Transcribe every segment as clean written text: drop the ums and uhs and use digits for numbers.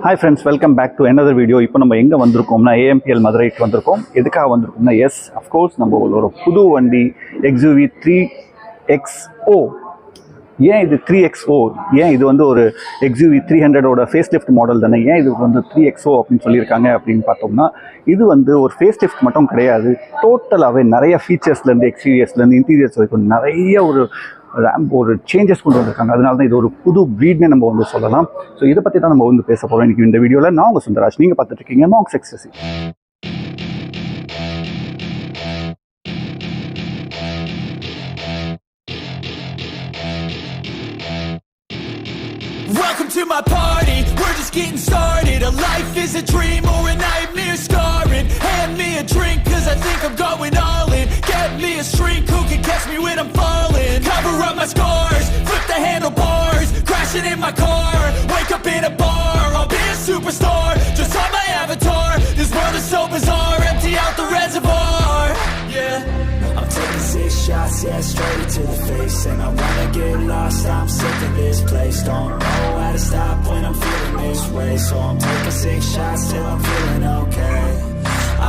Hi friends, welcome back to another video. இப்போ நம்ம எங்கே வந்திருக்கோம்னா AMPL மதுரைக்கு வந்திருக்கோம். எதுக்காக வந்திருக்கோம்னா of course நம்ம ஒரு புது வண்டி XUV 3XO. ஏன் இது 3XO? ஏன் இது வந்து ஒரு XUV 300ஓட ஃபேஸ் லிஃப்ட் மாடல் தானே, ஏன் இது வந்து 3XO அப்படின்னு சொல்லியிருக்காங்க அப்படின்னு பார்த்தோம்னா, இது வந்து ஒரு ஃபேஸ் லிஃப்ட் மட்டும் கிடையாது. டோட்டலாகவே நிறைய ஃபீச்சர்ஸ்லேருந்து எக்ஸ்டீரியர்ஸ்லேருந்து இன்டீரியர்ஸ் வரைக்கும் நிறைய ஒரு சேஞ்சஸ் கொண்டு வந்திருக்காங்க. அதனால தான் இது ஒரு புது ப்ரீட்னே நம்ம வந்து சொல்லலாம். ஸோ இதை பற்றி தான் நம்ம வந்து பேச போகிறோம் இன்றைக்கி இந்த வீடியோவில். நான் உங்கள் சுந்தராஜ், நீங்கள் பார்த்துட்டு இருக்கீங்க monks ecstasy. Welcome to my party, we're just getting started. A life is a dream or a nightmare scarring. Hand me a drink cause I think I'm going all in. Get me a shrink who can catch me when I'm falling. Cover up my scars, flip the handlebars. Crashing in my car, wake up in a bar. I'll be a superstar, just on my avatar. This world is so bizarre, empty out the reservoir. Yeah, I'm taking 6 shots, yeah, straight to the face. And I wanna get lost, I'm sick of this place. Don't know how to stop when I'm feeling this way. So I'm taking 6 shots till I'm feeling okay.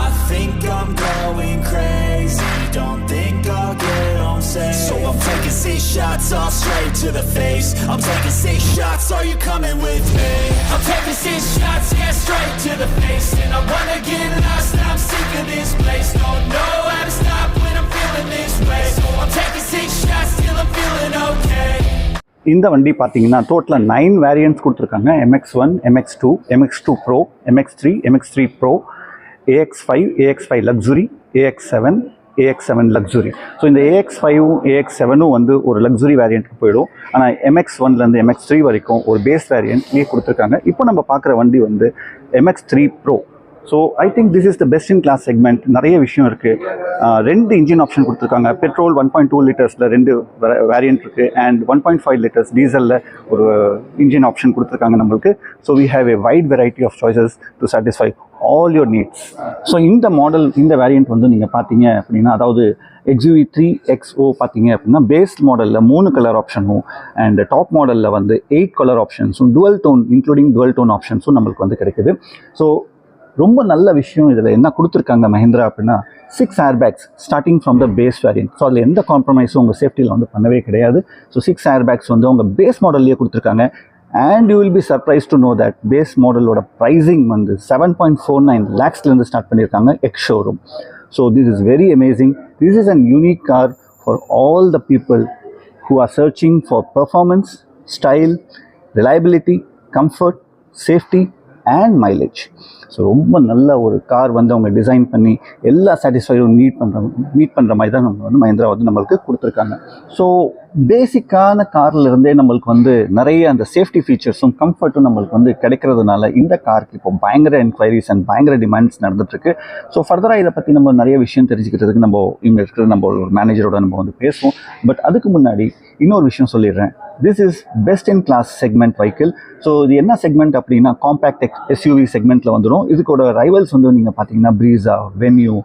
I think I'm going crazy, don't think I'll get on safe. So I'm taking 6 shots all straight to the face. I'm taking 6 shots, are you coming with me? I'm taking 6 shots, yeah, straight to the face. And I wanna get lost, I'm sick of this place. Don't know how to stop when I'm feeling this way. So I'm taking 6 shots till I'm feeling okay. இந்த வண்டி பார்த்தீங்கன்னா டோட்டலாக 9 variants கொடுத்துருக்காங்க. MX1, MX2, MX2 Pro, MX3, MX3 Pro, AX5, AX5 Luxury, AX7, AX7 Luxury. So இந்த AX5ம் AX7ம் வந்து ஒரு luxury வேரியண்ட்டுக்கு போயிடும். ஆனால் MX1லேருந்து MX3 வரைக்கும் ஒரு பேஸ் வேரியண்ட்லேயே கொடுத்துருக்காங்க. இப்போ நம்ம பார்க்குற வண்டி வந்து MX3 Pro. So I think this is the best in class segment. நிறைய விஷயம் இருக்குது. 2 இன்ஜின் ஆப்ஷன் கொடுத்துருக்காங்க. பெட்ரோல் 1.2 லிட்டர்ஸில் 2 வேரியன்ட் இருக்குது, அண்ட் 1.5 லிட்டர்ஸ் டீசலில் ஒரு இன்ஜின் ஆப்ஷன் கொடுத்துருக்காங்க நம்மளுக்கு. So we have a wide variety of choices to satisfy all your needs. So இந்த மாடல், இந்த வேரியண்ட் வந்து நீங்கள் பார்த்தீங்க அப்படின்னா, அதாவது XUV 3XO பார்த்தீங்க அப்படின்னா பேஸ் மாடலில் 3 கலர் ஆப்ஷனும் அண்ட் டாப் மாடலில் வந்து 8 கலர் ஆப்ஷன்ஸும் dual tone including dual tone ஆப்ஷன்ஸும் நம்மளுக்கு வந்து கிடைக்குது. ஸோ ரொம்ப நல்ல விஷயம் இதில் என்ன கொடுத்துருக்காங்க மஹிந்திரா அப்படின்னா, 6 airbags starting from the base variant. So அதில் எந்த காம்ப்ரமைஸும் உங்கள் சேஃப்டியில் வந்து பண்ணவே கிடையாது. ஸோ 6 ஏர்பேக்ஸ் வந்து உங்கள் பேஸ் மாடல்லையே கொடுத்துருக்காங்க. And you will be surprise to know that base மாடலோட ப்ரைஸிங் வந்து 7.49 lakhsலேருந்து ஸ்டார்ட் பண்ணியிருக்காங்க ex showroom. So this is very amazing. This is an unique car for all the people who are searching for performance, style, reliability, comfort, safety and mileage. So ரொம்ப நல்ல ஒரு car வந்து அவங்க design பண்ணி எல்லா சாட்டிஸ்ஃபைடும் meet பண்ணுற மாதிரி தான் நம்ம வந்து மஹிந்திரா வந்து நம்மளுக்கு கொடுத்துருக்காங்க. ஸோ பேசிக்கான காரில் இருந்தே நம்மளுக்கு வந்து நிறைய அந்த சேஃப்டி ஃபீச்சர்ஸும் கம்ஃபர்ட்டும் நம்மளுக்கு வந்து கிடைக்கிறதுனால இந்த காருக்கு இப்போ பயங்கர என்கொயரிஸ் அண்ட் பயங்கர டிமாண்ட்ஸ் நடந்துட்டுருக்கு. ஸோ ஃபர்தராக இதை பற்றி நம்ம நிறைய விஷயம் தெரிஞ்சுக்கிறதுக்கு நம்ம இங்கே இருக்கிற நம்ம ஒரு மேனேஜரோட நம்ம வந்து பேசுவோம். பட் அதுக்கு முன்னாடி இன்னொரு விஷயம் சொல்லிடுறேன். This is best in class segment vehicle. So இது என்ன செக்மெண்ட் அப்படின்னா காம்பேக்ட் SUV செக்மெண்ட்டில் வந்துடும். இதுக்கோட ரைவல்ஸ் வந்து நீங்கள் பார்த்தீங்கன்னா ப்ரீஸா, வென்யூ,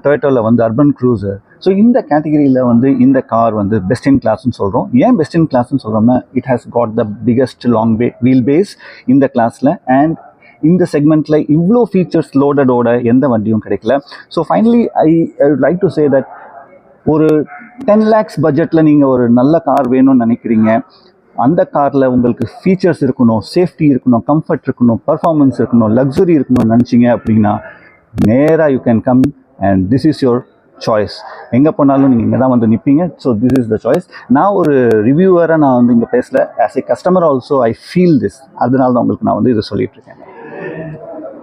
டொயோட்டாவில் வந்து அர்பன் க்ரூசர். ஸோ இந்த கேட்டகரியில் வந்து இந்த கார் வந்து பெஸ்ட் இன் கிளாஸ்ன்னு சொல்கிறோம். ஏன் பெஸ்ட் இன் கிளாஸ்ன்னு சொல்கிறோம்னா, it has got the biggest long wheel base இந்த கிளாஸில். அண்ட் இந்த செக்மெண்ட்டில் இவ்வளோ ஃபீச்சர்ஸ் லோடடோட எந்த வண்டியும் கிடைக்கல. So finally I would like to say that ஒரு 10 lakhs பட்ஜெட்டில் நீங்கள் ஒரு நல்ல கார் வேணும்னு நினைக்கிறீங்க. அந்த காரில் உங்களுக்கு ஃபீச்சர்ஸ் இருக்கணும், சேஃப்டி இருக்கணும், கம்ஃபர்ட் இருக்கணும், பர்ஃபார்மன்ஸ் இருக்கணும், லக்ஸுரி இருக்கணும்னு நினச்சிங்க அப்படின்னா நேராக you can come and this is your choice. எங்கே போனாலும் நீங்கள் இங்கே தான் வந்து நிற்பீங்க. So this is the choice. நான் ஒரு ரிவ்யூவராக நான் வந்து இங்கே பேசல. As a customer also I feel this. அதனால தான் உங்களுக்கு நான் வந்து இதை சொல்லிகிட்ருக்கேன்.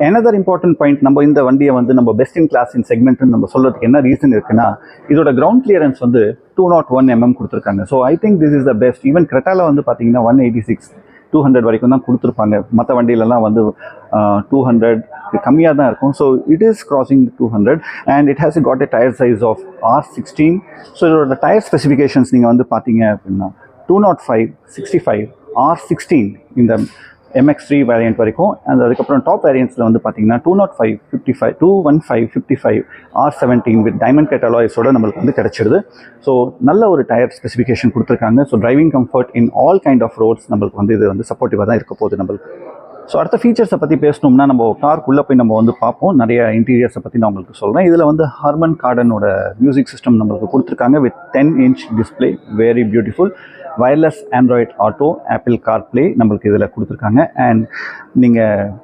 another important point, நம்ம இந்த வண்டியை வந்து நம்ம பெஸ்ட் இன் கிளாஸ் இன் செக்மெண்ட்னு நம்ம சொல்கிறதுக்கு என்ன ரீசன் இருக்குன்னா, இதோட கிரவுண்ட் கிளியரன்ஸ் வந்து 201 mm கொடுத்துருக்காங்க. So I think this is the best. Even கிரெட்டாவில் வந்து பார்த்தீங்கன்னா 186, 200 வரைக்கும் தான் கொடுத்துருப்பாங்க. மற்ற வண்டியிலலாம் வந்து 200 கம்மியாக தான் இருக்கும். So it is crossing 200 and it has got a tyre size of R16. So இதோட டயர் ஸ்பெசிஃபிகேஷன்ஸ் நீங்கள் வந்து பார்த்தீங்க அப்படின்னா 205, 65, R16 இந்த MX3 வேரியண்ட் வரைக்கும். அண்ட் அதுக்கப்புறம் டாப் வேரியன்ட்ஸில் வந்து பார்த்தீங்கன்னா 205, 55, 215, 55, R17 வித் டைமண்ட் கட் அலாய்ஸோட நம்மளுக்கு வந்து கிடச்சிடுது. ஸோ நல்ல ஒரு டயர் ஸ்பெசிஃபிகேஷன் கொடுத்துருக்காங்க. So driving comfort in all kind of roads நம்மளுக்கு வந்து இது வந்து சப்போர்ட்டிவாக தான் இருக்க போகுது நம்மளுக்கு. ஸோ அடுத்த ஃபீச்சர்ஸை பற்றி பேசணும்னா நம்ம காருக்குள்ளே போய் நம்ம வந்து பார்ப்போம். நிறைய இன்டீரியர்ஸை பற்றி நான் உங்களுக்கு சொல்கிறேன். இதில் வந்து ஹார்மன் கார்டனோட மியூசிக் சிஸ்டம் நம்மளுக்கு கொடுத்துருக்காங்க with 10-inch display, very beautiful. Wireless Android auto, apple CarPlay நம்மளுக்கு இதில் கொடுத்துருக்காங்க. அண்ட் நீங்கள்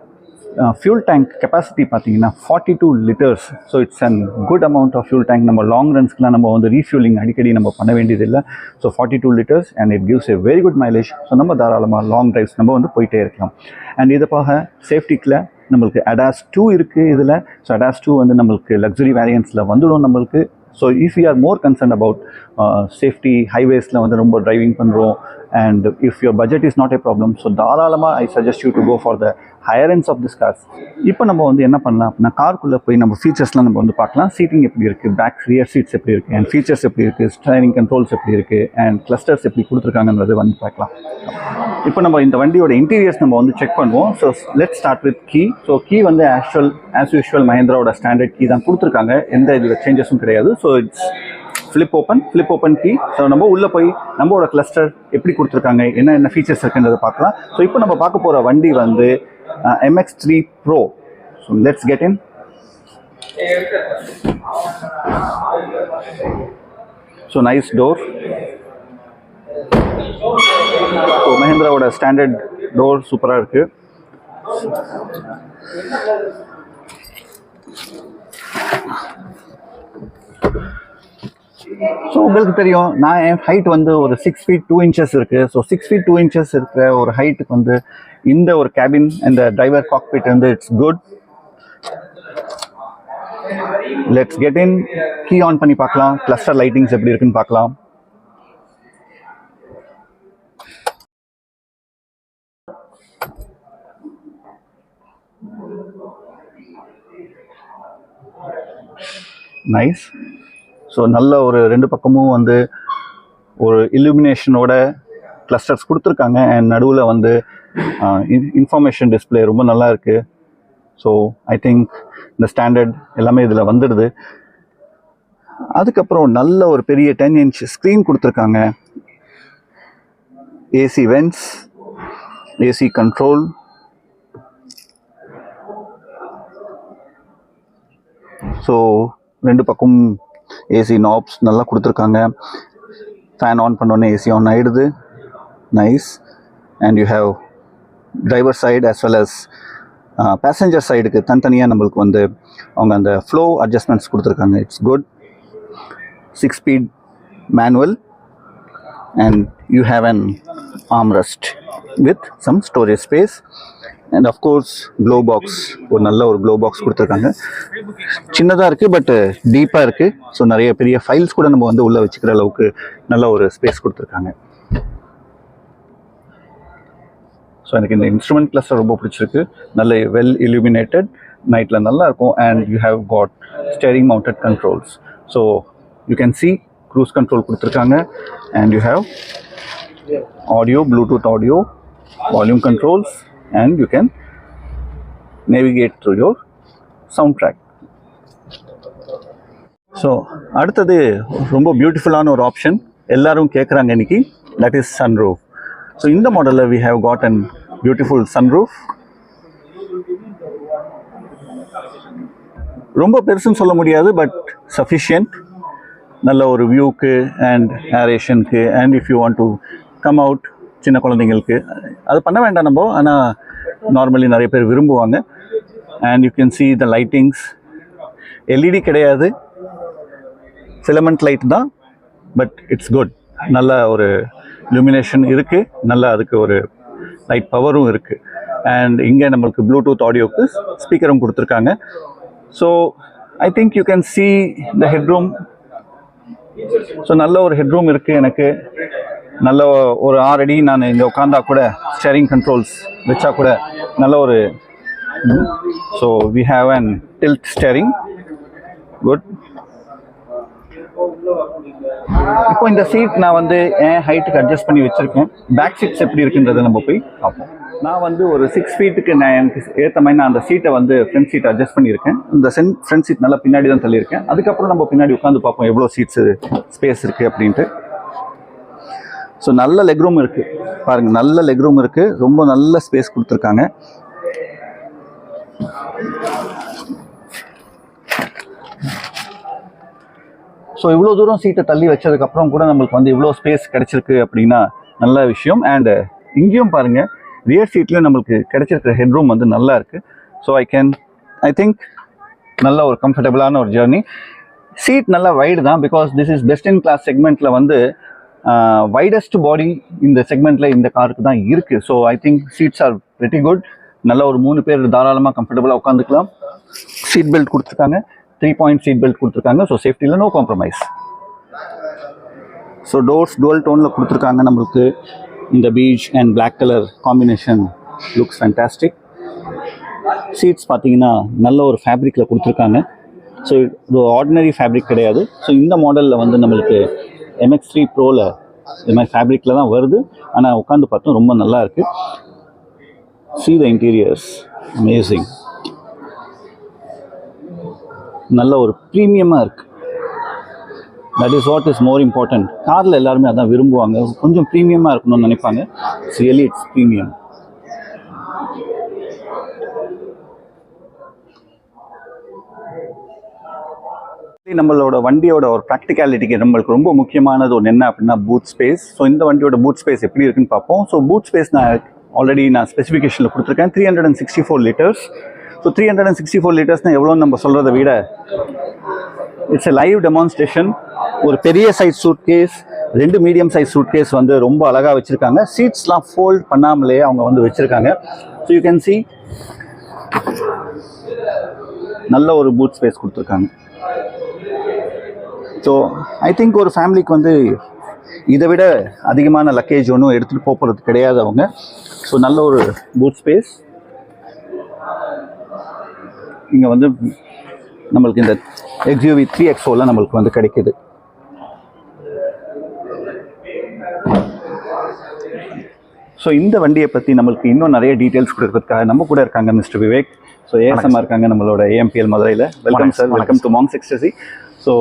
ஃபியூல் டேங்க் கெப்பாசிட்டி பார்த்தீங்கன்னா 42 liters. So it's and good amount of fuel tank. நம்ம லாங் ரன்ஸ்க்குலாம் நம்ம வந்து ரீஃபியூலிங் அடிக்கடி நம்ம பண்ண வேண்டியதில்லை. So 42 liters and it gives a very good mileage. So நம்ம தாராளமாக லாங் ட்ரைவ்ஸ் நம்ம வந்து போயிட்டே இருக்கலாம். அண்ட் இதை போக சேஃப்டிக்கில் நம்மளுக்கு ADAS 2 இருக்குது இதில். ஸோ ADAS 2 வந்து நம்மளுக்கு லக்ஸுரி வேரியன்ஸில் வந்துடும் நம்மளுக்கு. So if you are more concern about safety, ஹைவேஸில் வந்து ரொம்ப டிரைவிங் பண்ணுறோம் and if your budget is not a problem, so தாராளமாக I suggest you to go for the higher ends of this cars. இப்போ நம்ம வந்து என்ன பண்ணலாம் அப்படின்னா காருக்குள்ளே போய் நம்ம ஃபீச்சர்ஸ்லாம் நம்ம வந்து பார்க்கலாம். சீட்டிங் எப்படி இருக்குது, பேக் ரியர் சீட்ஸ் எப்படி இருக்குது, அண்ட் ஃபீச்சர்ஸ் எப்படி இருக்குது, ஸ்டீரிங் கண்ட்ரோல்ஸ் எப்படி இருக்குது, அண்ட் கிளஸ்டர்ஸ் எப்படி கொடுத்துருக்காங்கன்றது வந்து பார்க்கலாம். இப்போ நம்ம இந்த வண்டியோட இன்டீரியர்ஸ் நம்ம வந்து செக் பண்ணுவோம். So let start with key. So key வந்து ஆஸ் யூஷுவல் மஹேந்திராவோட ஸ்டாண்டர்ட் கீ தான் கொடுத்துருக்காங்க. எந்த இதில் சேஞ்சஸும் கிடையாது. So it's flip open key. So நம்ம உள்ளே போய் நம்மளோட கிளஸ்டர் எப்படி கொடுத்துருக்காங்க, என்ன ஃபீச்சர்ஸ் இருக்குன்றதை பார்க்கலாம். ஸோ இப்போ நம்ம பார்க்க போகிற வண்டி வந்து MX3 Pro. So let's get in. So nice door. So மஹேந்திராவோட ஸ்டாண்டர்ட் டோர் சூப்பராக இருக்குது. ஸோ உங்களுக்கு தெரியும் நான் என் ஹைட் வந்து ஒரு 6 feet 2 inches இருக்குது. ஸோ 6 feet 2 inches இருக்கிற ஒரு ஹைட்டுக்கு வந்து இந்த ஒரு கேபின், இந்த டிரைவர் காக்பிட் வந்து it's good. Let's get in. Key on பண்ணி பார்க்கலாம். கிளஸ்டர் லைட்டிங்ஸ் எப்படி இருக்குன்னு பார்க்கலாம். நைஸ். ஸோ நல்ல ஒரு ரெண்டு பக்கமும் வந்து ஒரு இல்லுமினேஷனோட கிளஸ்டர்ஸ் கொடுத்துருக்காங்க. அண்ட் நடுவில் வந்து இன்ஃபர்மேஷன் டிஸ்பிளே ரொம்ப நல்லா இருக்குது. ஸோ ஐ திங்க் இந்த ஸ்டாண்டர்ட் எல்லாமே இதில் வந்துடுது. அதுக்கப்புறம் நல்ல ஒரு பெரிய 10-inch ஸ்க்ரீன் கொடுத்துருக்காங்க. AC vents, AC control. So ரெண்டு பக்கம் ஏசி நாப்ஸ் நல்லா கொடுத்துருக்காங்க. ஃபேன் ஆன் பண்ணோன்னே ஏசி ஆன் ஆகிடுது. Nice. And you have driver side as well as passenger சைடுக்கு தனித்தனியாக நம்மளுக்கு வந்து அவங்க அந்த ஃப்ளோ அட்ஜஸ்ட்மெண்ட்ஸ் கொடுத்துருக்காங்க. It's good. 6-speed manual and you have an armrest with some storage space. And of course glove box, ஒரு நல்ல ஒரு க்ளோ பாக்ஸ் கொடுத்துருக்காங்க. சின்னதாக இருக்குது பட் டீப்பாக இருக்குது. ஸோ நிறைய பெரிய ஃபைல்ஸ் கூட நம்ம வந்து உள்ளே வச்சுக்கிற அளவுக்கு நல்ல ஒரு ஸ்பேஸ் கொடுத்துருக்காங்க. ஸோ எனக்கு இந்த இன்ஸ்ட்ருமெண்ட் கிளஸ்டர் ரொம்ப பிடிச்சிருக்கு. நல்ல வெல் illuminated, நைட்டில் நல்லா இருக்கும். And you have got steering mounted controls. So you can see cruise control கொடுத்துருக்காங்க. And you have audio, bluetooth audio, volume controls, and you can navigate through your soundtrack. So அடுத்தது ரொம்ப பியூட்டிஃபுல்லான ஒரு option எல்லாரும் கேட்குறாங்க இன்னைக்கு, தட் இஸ் sunroof. ஸோ இந்த மாடலில் we have got an beautiful sunroof. ரொம்ப பெருசுன்னு சொல்ல முடியாது பட் சஃபிஷியன்ட். நல்ல ஒரு வியூக்கு அண்ட் ஏரேஷனுக்கு and if you want to come out, சின்ன குழந்தைங்களுக்கு அது பண்ண வேண்டாம் நம்ம, ஆனால் நார்மலி நிறைய பேர் விரும்புவாங்க. And you can see the lightings. LED கிடையாது, ஃபிலமெண்ட் லைட் தான், பட் இட்ஸ் குட். நல்ல ஒரு illumination இருக்குது, நல்ல அதுக்கு ஒரு லைட் பவரும் இருக்குது. அண்ட் இங்கே நம்மளுக்கு ப்ளூடூத் ஆடியோக்கு ஸ்பீக்கரும் கொடுத்துருக்காங்க. So I think you can see the headroom. So நல்ல ஒரு ஹெட்ரூம் இருக்குது எனக்கு. நல்ல ஒரு 6 அடி நான் இங்கே உட்காந்தா கூட ஸ்டேரிங் கண்ட்ரோல்ஸ் வச்சா கூட நல்ல ஒரு. So we have an tilt steering. Good. இப்போ இந்த சீட் நான் வந்து என் ஹைட்டுக்கு அட்ஜஸ்ட் பண்ணி வச்சுருக்கேன். பேக் சீட்ஸ் எப்படி இருக்குன்றதை நம்ம போய் பார்ப்போம். நான் வந்து ஒரு 6 feetக்கு நான் எனக்கு ஏற்ற மாதிரி நான் அந்த சீட்டை வந்து ஃப்ரண்ட் சீட் அட்ஜஸ்ட் பண்ணியிருக்கேன். இந்த ஃப்ரண்ட் சீட் நல்லா பின்னாடி தான் தள்ளியிருக்கேன். அதுக்கப்புறம் நம்ம பின்னாடி உட்காந்து பார்ப்போம் எவ்வளோ சீட்ஸு ஸ்பேஸ் இருக்குது அப்படின்ட்டு. ஸோ நல்ல லெக் ரூம் இருக்குது பாருங்கள், நல்ல லெக் ரூம் இருக்குது. ரொம்ப நல்ல ஸ்பேஸ் கொடுத்துருக்காங்க. ஸோ இவ்வளோ தூரம் சீட்டை தள்ளி வச்சதுக்கப்புறம் கூட நம்மளுக்கு வந்து இவ்வளோ ஸ்பேஸ் கிடைச்சிருக்கு அப்படின்னா நல்ல விஷயம். அண்டு இங்கேயும் பாருங்கள், ரியர் சீட்லேயும் நம்மளுக்கு கிடைச்சிருக்கிற ஹெட்ரூம் வந்து நல்லா இருக்குது. ஸோ ஐ திங்க் நல்ல ஒரு கம்ஃபர்டபுளான ஒரு ஜேர்னி. சீட் நல்லா வைடு தான், because this is best in class செக்மெண்ட்டில் வந்து வைடஸ்ட் பாடி இந்த செக்மெண்ட்டில் இந்த காருக்கு தான் இருக்குது. So I think seats are very good. நல்ல ஒரு 3 பேர் தாராளமாக கம்ஃபர்டபுளாக உட்காந்துக்கலாம். சீட் பெல்ட் கொடுத்துருக்காங்க, 3 பாயிண்ட் சீட் பெல்ட் கொடுத்துருக்காங்க. ஸோ சேஃப்டியில் no compromise. So doors dual டோனில் கொடுத்துருக்காங்க. நம்மளுக்கு இந்த peach and black colour combination looks fantastic. Seats பார்த்தீங்கன்னா நல்ல ஒரு ஃபேப்ரிக்கில் கொடுத்துருக்காங்க. ஸோ இது ஆர்டினரி ஃபேப்ரிக் கிடையாது. ஸோ இந்த மாடலில் வந்து நம்மளுக்கு MX3 ப்ரோவில் இது மாதிரி ஃபேப்ரிக்கில் தான் வருது. ஆனால் உட்காந்து பார்த்தோம் ரொம்ப நல்லா இருக்குது. See the interiors, amazing. நல்ல ஒரு ப்ரீமியமாக இருக்குது. That is what is more important. காரில் எல்லாருமே அதான் விரும்புவாங்க, கொஞ்சம் ப்ரீமியமாக இருக்கணும்னு நினைப்பாங்க. Really it's premium. நம்மளோட வண்டியோட ஒரு ப்ராக்டிகாலிட்டிக்கு நம்மளுக்கு ரொம்ப முக்கியமானது ஒன்று என்ன அப்படின்னா பூட் ஸ்பேஸ். ஸோ இந்த வண்டியோட பூட் ஸ்பேஸ் எப்படி இருக்குன்னு பார்ப்போம். ஸோ பூட் ஸ்பேஸ் ஆல்ரெடி நான் ஸ்பெசிஃபிகேஷனில் கொடுத்துருக்கேன், 364 லிட்டர்ஸ். ஸோ 364 லிட்டர்ஸ்னால் எவ்வளோன்னு நம்ம சொல்கிறத விட இட்ஸ் எ லைவ் டெமான்ஸ்ட்ரேஷன். ஒரு பெரிய size suitcase, 2 medium size suitcase வந்து ரொம்ப அழகாக வச்சுருக்காங்க. சீட்ஸ்லாம் ஃபோல்ட் பண்ணாமலே அவங்க வந்து வச்சுருக்காங்க. ஸோ யூ கேன் சி நல்ல ஒரு பூட் ஸ்பேஸ் கொடுத்துருக்காங்க. ஸோ ஐ திங்க் ஒரு ஃபேமிலிக்கு வந்து இதை விட அதிகமான லக்கேஜ் ஒன்றும் எடுத்துகிட்டு போகிறது கிடையாது அவங்க. ஸோ நல்ல ஒரு பூட் ஸ்பேஸ். இங்கே வந்து நம்மளுக்கு இந்த XUV 3XOவில் நம்மளுக்கு வந்து கிடைக்கிது. ஸோ இந்த வண்டியை பற்றி நம்மளுக்கு இன்னும் நிறைய டீட்டெயில்ஸ் கொடுக்கறதுக்காக நம்ம கூட இருக்காங்க மிஸ்டர் விவேக். ஸோ ASM இருக்காங்க நம்மளோட AMPL மதுரையில். Welcome sir, welcome to monks ecstasy. So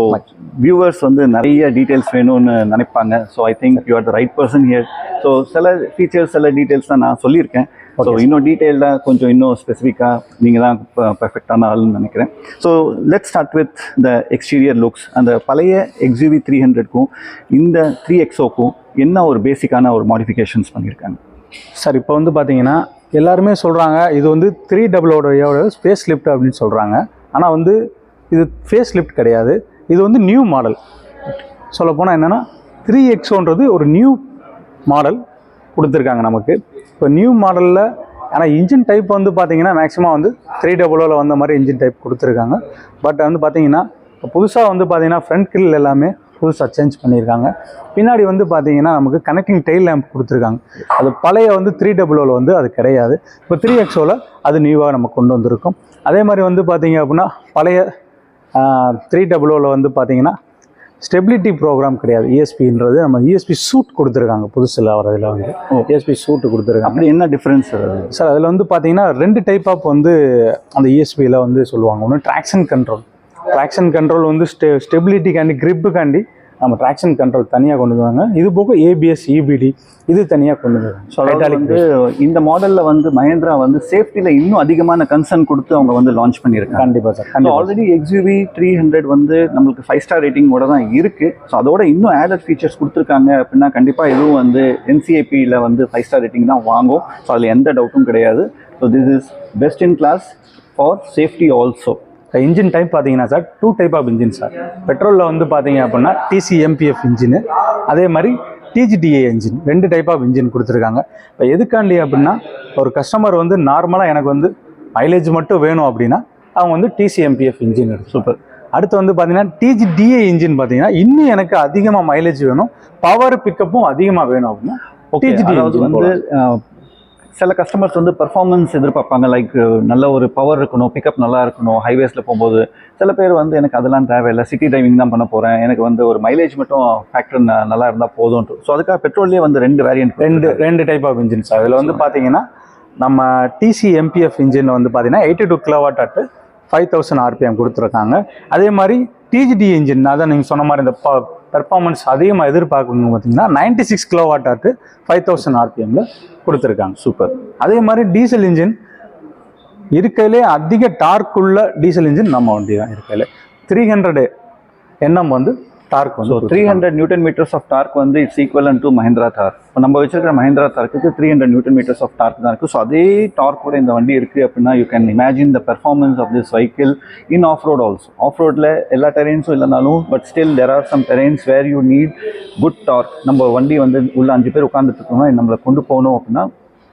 viewers வந்து நிறைய டீட்டெயில்ஸ் வேணும்னு நினைப்பாங்க. So I think you are the right person here. So சில ஃபீச்சர்ஸ், சில டீட்டெயில்ஸ் தான் நான் சொல்லியிருக்கேன். ஸோ இன்னும் டீட்டெயில்டாக கொஞ்சம் இன்னும் ஸ்பெசிஃபிக்காக நீங்கள் தான் பர்ஃபெக்டான ஆளுன்னு நினைக்கிறேன். So let start with the exterior looks. அந்த பழைய XUV 300க்கும் இந்த 3XOக்கும் என்ன ஒரு பேசிக்கான ஒரு மாடிஃபிகேஷன்ஸ் பண்ணியிருக்காங்க சார்? இப்போ வந்து பார்த்தீங்கன்னா எல்லாருமே சொல்கிறாங்க இது வந்து 300 ஸ்பேஸ் லிஃப்ட் அப்படின்னு சொல்கிறாங்க. ஆனால் வந்து இது ஃபேஸ் லிஃப்ட் கிடையாது, இது வந்து நியூ மாடல். சொல்லப்போனால் என்னென்னா 3XOன்றது ஒரு நியூ மாடல் கொடுத்துருக்காங்க நமக்கு. இப்போ நியூ மாடலில் ஆனால் இன்ஜின் டைப் வந்து பார்த்தீங்கன்னா மேக்ஸிமம் வந்து 300 வந்த மாதிரி இன்ஜின் டைப் கொடுத்துருக்காங்க. பட் வந்து பார்த்தீங்கன்னா புதுசாக வந்து பார்த்தீங்கன்னா ஃப்ரண்ட் கிரில் எல்லாமே புதுசாக சேஞ்ச் பண்ணியிருக்காங்க. பின்னாடி வந்து பார்த்தீங்கன்னா நமக்கு கனெக்டிங் டெயில் லேம்ப் கொடுத்துருக்காங்க. அது பழைய வந்து 300 வந்து அது கிடையாது. இப்போ 3XOவில் அது நியூவாக நம்ம கொண்டு வந்திருக்கோம். அதே மாதிரி வந்து பார்த்தீங்க அப்படின்னா பழைய 300 வந்து பார்த்தீங்கன்னா ஸ்டெபிலிட்டி ப்ரோக்ராம் கிடையாது. ESPன்றது நம்ம ESP சூட் கொடுத்துருக்காங்க புதுசில் வரதில் வந்து ESP சூட்டு கொடுத்துருக்காங்க. அப்படி என்ன டிஃப்ரென்ஸ் சார்? அதில் வந்து பார்த்தீங்கன்னா 2 டைப் ஆஃப் வந்து அந்த ESPயில் வந்து சொல்லுவாங்க. ஒன்று ட்ராக்ஷன் கண்ட்ரோல் வந்து ஸ்டெபிலிட்டிக்காண்டி கிரிப்புக்காண்டி நம்ம ட்ராக்ஷன் கண்ட்ரோல் தனியாக கொண்டு வருவாங்க. இது போக ABS EBD இது தனியாக கொண்டு வருவாங்க. ஸோ வந்து இந்த மாடலில் வந்து மஹேந்திரா வந்து சேஃப்டியில் இன்னும் அதிகமான கன்சர்ன் கொடுத்து அவங்க வந்து லான்ச் பண்ணியிருக்காங்க. கண்டிப்பாக சார். ஆல்ரெடி XUV 300 வந்து நம்மளுக்கு 5 ஸ்டார் ரேட்டிங்கோட தான் இருக்குது. ஸோ அதோட இன்னும் ஆடட் ஃபீச்சர்ஸ் கொடுத்துருக்காங்க அப்படின்னா கண்டிப்பாக இதுவும் வந்து NCAPயில் வந்து 5 ஸ்டார் ரேட்டிங் தான் வாங்கும். ஸோ அதில் எந்த டவுட்டும் கிடையாது. So this is best in class for safety also. Engine type பார்த்தீங்கன்னா sir 2 type of engine sir. பெட்ரோலில் வந்து பார்த்தீங்க அப்படின்னா TCMPF இன்ஜினு, அதே மாதிரி TGTA engine, 2 type of engine கொடுத்துருக்காங்க. இப்போ எதுக்காண்டி அப்படின்னா ஒரு கஸ்டமர் வந்து நார்மலாக எனக்கு வந்து மைலேஜ் மட்டும் வேணும் அப்படின்னா அவங்க வந்து TCMPF இன்ஜின் எடுக்கும். சூப்பர். அடுத்து வந்து பார்த்தீங்கன்னா TGTA இன்ஜின் பார்த்தீங்கன்னா இன்னும் எனக்கு அதிகமாக மைலேஜ் வேணும், பவர் பிக்கப்பும் அதிகமாக வேணும் அப்படின்னா TGTA வந்து சில கஸ்டமர்ஸ் வந்து பர்ஃபார்மன்ஸ் எதிர்பார்ப்பாங்க. லைக் நல்ல ஒரு பவர் இருக்கணும், பிக்கப் நல்லா இருக்கணும் ரெய்வேஸில் போகும்போது. சில பேர் வந்து எனக்கு அதெல்லாம் தேவையில்லை, சிட்டி டிரைவிங் தான் பண்ண போகிறேன், எனக்கு வந்து ஒரு மைலேஜ் மட்டும் ஃபேக்டர் நல்லா இருந்தால் போதும்ட்டு. ஸோ அதுக்காக பெட்ரோல்லேயே வந்து 2 variant, 2 type of engine sir. அதில் வந்து பார்த்தீங்கன்னா நம்ம TCMPF இன்ஜின் வந்து பார்த்தீங்கன்னா 82 kW at 5000 RPM கொடுத்துருக்காங்க. அதே மாதிரி TGTA இன்ஜின் அதான் நீங்கள் சொன்ன மாதிரி இந்த பெர்ஃபார்மன்ஸ் அதிகமாக எதிர்பார்க்கணும் பார்த்தீங்கன்னா 96 kW at 5000 RPMல கொடுத்துருக்காங்க. சூப்பர். அதே மாதிரி டீசல் இன்ஜின் இருக்கையிலே அதிக டார்க் உள்ள டீசல் இன்ஜின் நம்ம வண்டி தான் இருக்கையில 300 NM வந்து டார்க் வந்து 300 நியூட்டன் மீட்டர்ஸ் ஆஃப் டார்க் வந்து it's equivalent to Mahindra Thar. இப்போ நம்ம வச்சிருக்கிற மஹிந்திரா தார்க்கு 300 நியூட்டன் மீட்டர்ஸ் ஆஃப் டார்க் தான் இருக்குது. ஸோ அதே டார்க்கோட இந்த வண்டி இருக்குது அப்படின்னா you can imagine the performance of this vehicle in off road also. Off ரோட்டில் எல்லா டெரெயின்ஸும் இல்லைனாலும் but still there are some terrains where you need good torque. நம்ம வண்டி வந்து உள்ள 5 பேர் உட்காந்துட்டு இருக்கோம்னா நம்மளை கொண்டு போகணும் அப்படின்னா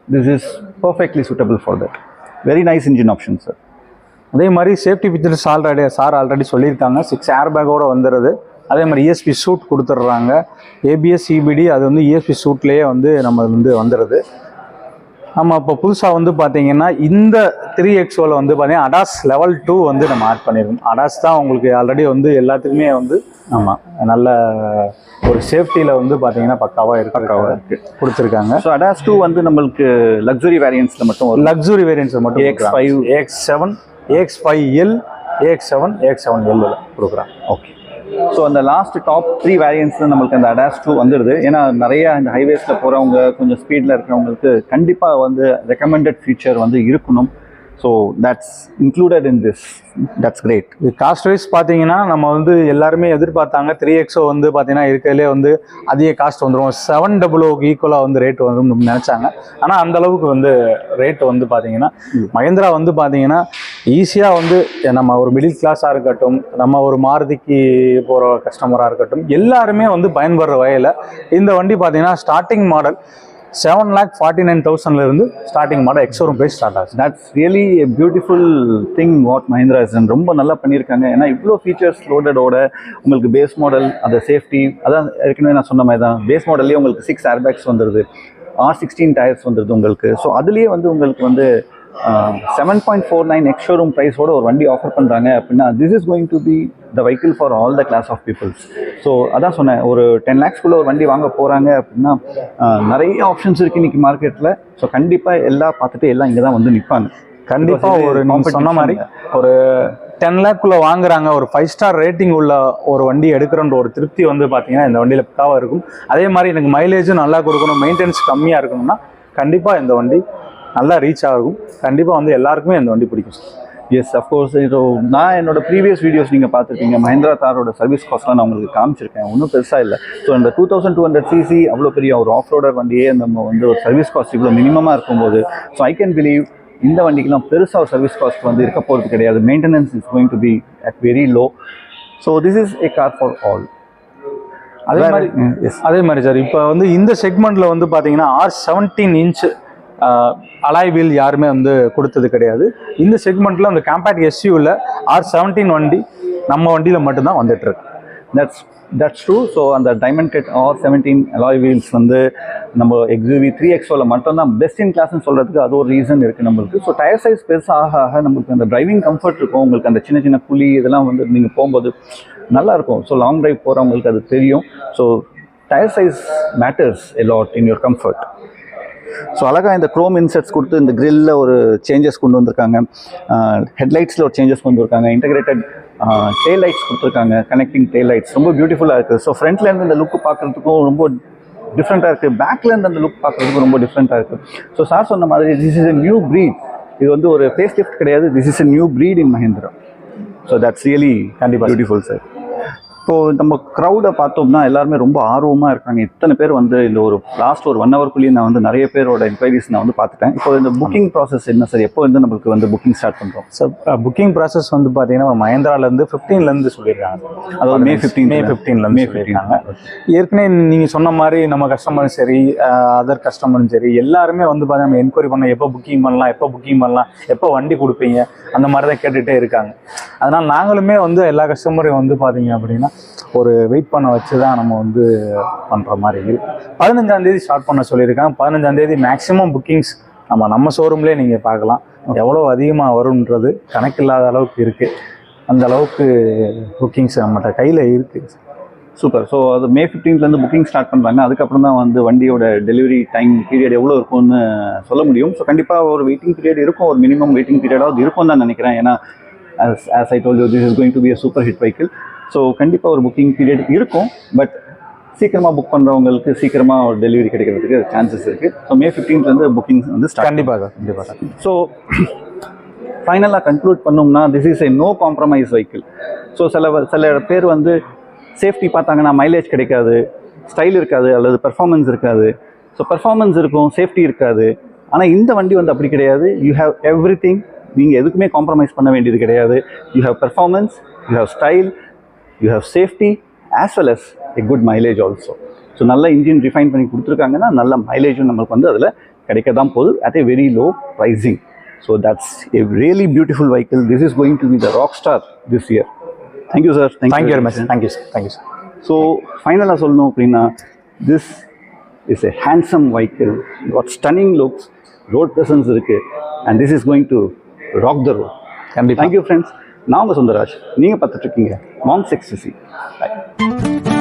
this is perfectly suitable for that. Very nice engine option sir. அதே மாதிரி சேஃப்டி ஃபீச்சர்ஸ் ஆல்ரெடி சொல்லியிருக்காங்க. 6 ஏர் பேக்கோட வந்துடுது. அதே மாதிரி ESP சூட் கொடுத்துட்றாங்க. ABS CBD அது வந்து ESP சூட்லேயே வந்து நம்ம வந்து வந்துடுது. நம்ம இப்போ புதுசாக வந்து பார்த்தீங்கன்னா இந்த 3XOவில் வந்து பார்த்தீங்கன்னா ADAS Level 2 வந்து நம்ம ஆட் பண்ணியிருக்கோம். ADAS தான் உங்களுக்கு ஆல்ரெடி வந்து எல்லாத்துக்குமே வந்து ஆமாம் நல்ல ஒரு சேஃப்டியில் வந்து பார்த்தீங்கன்னா பக்காவாக இருக்குது கொடுத்துருக்காங்க. ஸோ ADAS 2 வந்து நம்மளுக்கு லக்ஸுரி வேரியன்ஸில் மட்டும் லக்ஸுரி வேரியன்ஸில் மட்டும் AX5 AX7 AX5L AX7 AX7L கொடுக்குறாங்க. ஓகே. ஸோ அந்த லாஸ்ட் டாப் 3 வேரியன்ட்ஸில் நம்மளுக்கு அந்த ADAS 2 வந்துடுது. ஏன்னா நிறைய இந்த ஹைவேஸில் போகிறவங்க கொஞ்சம் ஸ்பீடில் இருக்கிறவங்களுக்கு கண்டிப்பாக வந்து ரெக்கமெண்டட் ஃபீச்சர் வந்து இருக்கணும். So that's included in this. That's great. இது காஸ்ட் வைஸ் பார்த்தீங்கன்னா நம்ம வந்து எல்லாருமே எதிர்பார்த்தாங்க 3XO வந்து பார்த்தீங்கன்னா இருக்கிறதுலே வந்து அதிக காஸ்ட் வந்துடும். 700க்கு ஈக்குவலாக வந்து ரேட் வந்து நினச்சாங்க. ஆனால் அந்த அளவுக்கு வந்து ரேட் வந்து பார்த்தீங்கன்னா மஹிந்திரா வந்து பார்த்தீங்கன்னா ஈஸியாக வந்து நம்ம ஒரு மிடில் கிளாஸாக இருக்கட்டும், நம்ம ஒரு மாருதிக்கு போகிற கஸ்டமராக இருக்கட்டும், எல்லாருமே வந்து பயன்படுற வகையில் இந்த வண்டி பார்த்தீங்கன்னா ஸ்டார்டிங் மாடல் 7,49,000 இருந்து starting model ex showroom price start ஆகுது. That's really a beautiful thing what Mahindra is ரொம்ப நல்லா பண்ணியிருக்காங்க. ஏன்னா இவ்வளோ ஃபீச்சர்ஸ் லோடடோட உங்களுக்கு பேஸ் மாடல் அந்த சேஃப்டி அதான் ஏற்கனவே நான் சொன்ன மாதிரி தான். பேஸ் மாடல்லேயே உங்களுக்கு 6 ஏர்பேக்ஸ் வந்துடுது, R16 டயர்ஸ் வந்துடுது உங்களுக்கு. ஸோ அதுலேயே வந்து உங்களுக்கு வந்து 7.49 எக்ஸ்ஷோரூம் ப்ரைஸோட ஒரு வண்டி ஆஃபர் பண்ணுறாங்க அப்படின்னா this is going to be the vehicle for all the class of peoples. So அதான் சொன்னேன், ஒரு 10 lakhsக்குள்ளே ஒரு வண்டி வாங்க போகிறாங்க அப்படின்னா நிறைய ஆப்ஷன்ஸ் இருக்குது இன்றைக்கி மார்க்கெட்டில். ஸோ கண்டிப்பாக எல்லாம் பார்த்துட்டு எல்லாம் இங்கே தான் வந்து நிற்பாங்க. கண்டிப்பாக ஒரு நீங்கள் சொன்ன மாதிரி ஒரு 10 lakhக்குள்ளே வாங்குறாங்க, ஒரு 5 star ரேட்டிங் உள்ள ஒரு வண்டி எடுக்கிறன்ற ஒரு திருப்தி வந்து பார்த்தீங்கன்னா இந்த வண்டியில் பக்காவாக இருக்கும். அதே மாதிரி எனக்கு மைலேஜும் நல்லா கொடுக்கணும், மெயின்டெனன்ஸ் கம்மியாக இருக்கணும்னா கண்டிப்பாக இந்த வண்டி நல்லா ரீச் ஆகும். கண்டிப்பாக வந்து எல்லாருக்குமே இந்த வண்டி பிடிக்கும். Yes of course. ஸோ நான் என்னோட ப்ரீவியஸ் வீடியோஸ் நீங்கள் பார்த்துருக்கீங்க, மஹிந்திரா தாரோட சர்வீஸ் காஸ்ட்லாம் நான் உங்களுக்கு காமிச்சிருக்கேன். ஒன்றும் பெருசாக இல்லை. ஸோ இந்த 2200cc அவ்வளோ பெரிய ஒரு ஆஃப் ரோடர் வண்டியே நம்ம வந்து ஒரு சர்வீஸ் காஸ்ட் இவ்வளோ மினிமமாக இருக்கும்போது ஸோ ஐ கேன் பிலீவ் இந்த வண்டிக்கெலாம் பெருசாக ஒரு சர்வீஸ் காஸ்ட் வந்து இருக்க போகிறது கிடையாது. Maintenance is going to be at very low. So this is a car for all. அதே மாதிரி சார் இப்போ வந்து இந்த செக்மெண்ட்டில் வந்து பார்த்தீங்கன்னா R17 inch அலாய் வீல் யாருமே வந்து கொடுத்தது கிடையாது. இந்த செக்மெண்ட்டில் அந்த காம்பேக்ட் SUவில் R17 வண்டி நம்ம வண்டியில் மட்டும்தான் வந்துட்டுருக்கு. That's true. ஸோ அந்த diamond cut R17 alloy wheels வந்து நம்ம XUV 3XOவில் மட்டும்தான் பெஸ்ட் இன் கிளாஸ்ன்னு சொல்கிறதுக்கு அது ஒரு ரீசன் இருக்குது நம்மளுக்கு. ஸோ டயர் சைஸ் பெருசாக ஆக நம்மளுக்கு அந்த டிரைவிங் கம்ஃபர்ட் இருக்கும். உங்களுக்கு அந்த சின்ன சின்ன குழி இதெல்லாம் வந்து நீங்கள் போகும்போது நல்லாயிருக்கும். ஸோ லாங் ட்ரைவ் போகிறவங்களுக்கு அது தெரியும். So tyre size matters a lot in your comfort. So அழகாக இந்த க்ரோம் இன்செட்ஸ் கொடுத்து இந்த கிரில்லில் ஒரு சேஞ்சஸ் கொண்டு வந்திருக்காங்க, ஹெட்லைட்ஸில் ஒரு சேஞ்சஸ் கொண்டு வந்திருக்காங்க, இன்டகிரேட்டட் டெயில் லைட்ஸ் கொடுத்துருக்காங்க, கனெக்டிங் டெயில் லைட்ஸ் ரொம்ப பியூட்டிஃபுல்லாக இருக்குது. ஸோ ஃப்ரண்ட்லேருந்து இந்த லுக்கு பார்க்குறதுக்கும் ரொம்ப டிஃப்ரெண்ட்டாக இருக்குது, பேக்லேருந்து அந்த லுக் பார்க்குறதுக்கும் ரொம்ப டிஃப்ரெண்ட்டாக இருக்குது. ஸோ சார் சொன்ன மாதிரி this is a new breed. இது வந்து ஒரு ஃபேஸ் லிஃப்ட் கிடையாது, this is a new breed in Mahindra. So that's really கண்டிப்பாக பியூட்டிஃபுல் சார். இப்போது நம்ம க்ரௌடை பார்த்தோம்னா எல்லாருமே ரொம்ப ஆர்வமாக இருக்காங்க. இத்தனை பேர் வந்து இந்த ஒரு லாஸ்ட் ஒரு 1 hourக்குள்ளேயே நான் வந்து நிறைய பேரோட என்கொயரிஸ் நான் வந்து பார்த்துட்டேன். இப்போ இந்த புக்கிங் ப்ராசஸ் என்ன சார்? எப்போ வந்து நம்மளுக்கு வந்து புக்கிங் ஸ்டார்ட் பண்ணுறோம் சார்? புக்கிங் ப்ராசஸ் வந்து பார்த்தீங்கன்னா மஹிந்திராலேருந்து 15லேருந்து சொல்லியிருக்காங்க. அதாவது May 15லேருந்து சொல்லியிருக்காங்க. ஏற்கனவே நீங்கள் சொன்ன மாதிரி நம்ம கஸ்டமரும் சரி அதர் கஸ்டமரும் சரி எல்லாருமே வந்து பார்த்தீங்கன்னா நம்ம என்கொயரி பண்ண எப்போ புக்கிங் பண்ணலாம், எப்போ வண்டி கொடுப்பீங்க, அந்த மாதிரி தான் கேட்டுகிட்டே இருக்காங்க. அதனால் நாங்களுமே வந்து எல்லா கஸ்டமரையும் வந்து பார்த்தீங்க அப்படின்னா ஒரு வெயிட் பண்ண வச்சு தான் நம்ம வந்து பண்ணுற மாதிரி இருக்குது. 15ஆம் தேதி ஸ்டார்ட் பண்ண சொல்லியிருக்காங்க. 15ஆம் தேதி மேக்ஸிமம் புக்கிங்ஸ் நம்ம ஷோரூம்லேயே நீங்கள் பார்க்கலாம். எவ்வளோ அதிகமாக வரும்ன்றது கணக்கில்லாத அளவுக்கு இருக்குது. அந்த அளவுக்கு புக்கிங்ஸ் நம்மகிட்ட கையில் இருக்குது. சூப்பர். ஸோ அது May 15லேருந்து புக்கிங் ஸ்டார்ட் பண்ணுறாங்க. அதுக்கப்புறம் தான் வந்து வண்டியோட டெலிவரி டைம் பீரியட் எவ்வளோ இருக்கும்னு சொல்ல முடியும். ஸோ கண்டிப்பாக ஒரு வெயிட்டிங் பீரியட் இருக்கும், ஒரு மினிமம் வெயிட்டிங் பீரியடாவது இருக்கும் தான் நினைக்கிறேன். ஏன்னா as I told you, this is going to be a super hit vehicle. So கண்டிப்பாக ஒரு புக்கிங் பீரியட் இருக்கும். பட் சீக்கிரமாக புக் பண்ணுறவங்களுக்கு சீக்கிரமாக ஒரு டெலிவரி கிடைக்கிறதுக்கு சான்சஸ் இருக்குது. ஸோ May 15லேருந்து புக்கிங் வந்து ஸ்டார்ட். கண்டிப்பாக. ஸோ ஃபைனலாக கன்க்ளூட் பண்ணோம்னா this is a no compromise vehicle. So சில பேர் வந்து சேஃப்டி பார்த்தாங்கன்னா மைலேஜ் கிடைக்காது, ஸ்டைல் இருக்காது, அல்லது பெர்ஃபார்மன்ஸ் இருக்காது. ஸோ பெர்ஃபார்மன்ஸ் இருக்கும், சேஃப்டி இருக்காது. ஆனால் இந்த வண்டி வந்து அப்படி கிடையாது. You have everything. நீங்கள் எதுக்குமே காம்ப்ரமைஸ் பண்ண வேண்டியது கிடையாது. You have performance, you have style, you have safety as well as a good mileage also. So நல்ல இன்ஜின் ரிஃபைன் பண்ணி கொடுத்துருக்காங்கன்னா நல்ல மைலேஜும் நம்மளுக்கு வந்து அதில் கிடைக்க தான் போகுது at a very low pricing. So that's a really beautiful vehicle. This is going to be the rock star this year. Thank you, sir. Thank you very much. Thank you, sir. Thank you, sir. So ஃபைனலாக சொல்லணும் அப்படின்னா this is a handsome vehicle, got stunning looks, road presence இருக்குது, and this is going to rock the road. கண்டிப்பா. Thank you, friends. நான் உங்கள் சுந்தராஜ். நீங்கள் பார்த்துட்ருக்கீங்க Monks XTC. Bye.